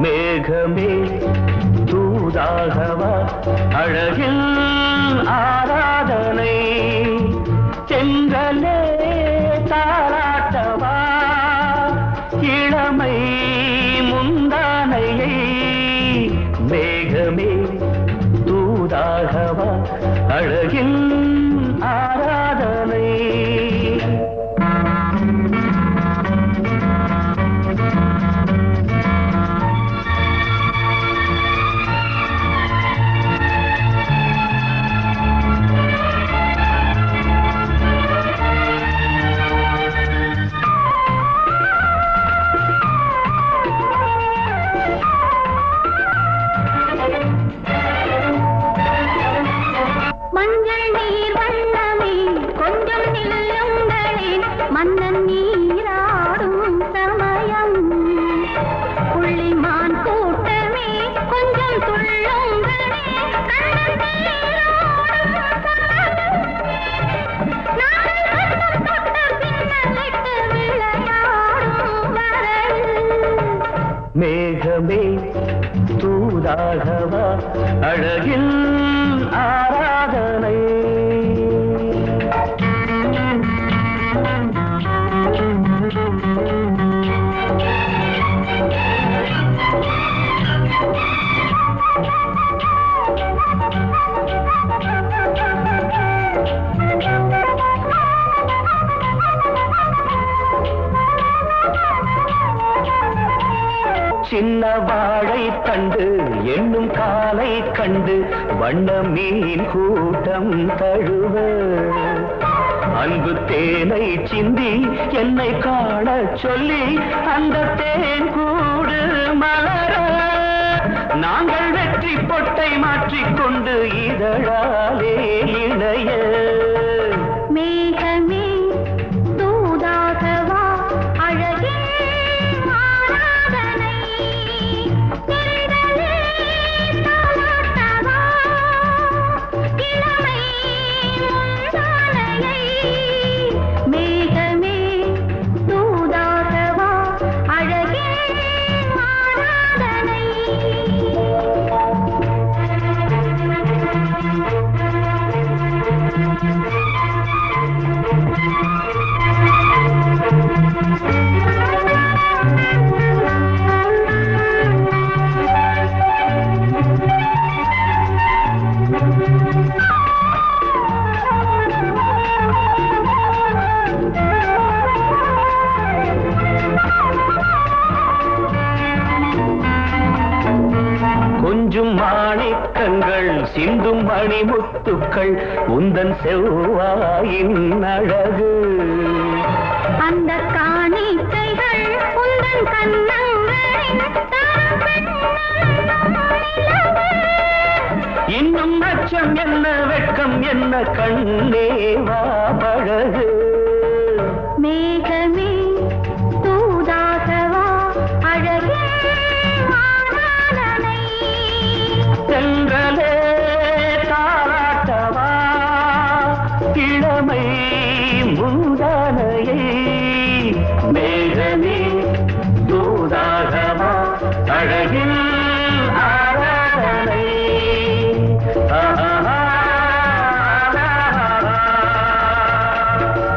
மேகமே தூதாகவா அழகில் ஆராதனை செங்கலே தாராட்டவா இளமை முந்தானையை மேகமே தூதாகவா அழகில் ஆராதனை மேகமே தூதாகவா அழகில் ஆராதனை சின்ன வாழை தண்டு என்னும் காலை கண்டு வண்ண மீன் கூட்டம் தழுவ அன்பு தேனை சிந்தி என்னை காண சொல்லி அந்த தேன் கூடு மலர நாங்கள் வெற்றி பொட்டை மாற்றிக்கொண்டு இதழாலே இணைய மேகமே தூதாகவா அழகே கொஞ்சும் மாணிக்கங்கள் சிந்தும் மணிமுத்துக்கள் உந்தன் செவ்வாயின் அழகு அந்த காணிக்கைகள் உந்தன் கண்ணங்களின் இன்னும் அச்சம் என்ன வெட்கம் என்ன கண்ணேவா பழகு மேகமே தூதாகவா அழகே சென்றலே தாராட்டவா இளமை முந்தானையை மேகமே தூதாகவா அழகில்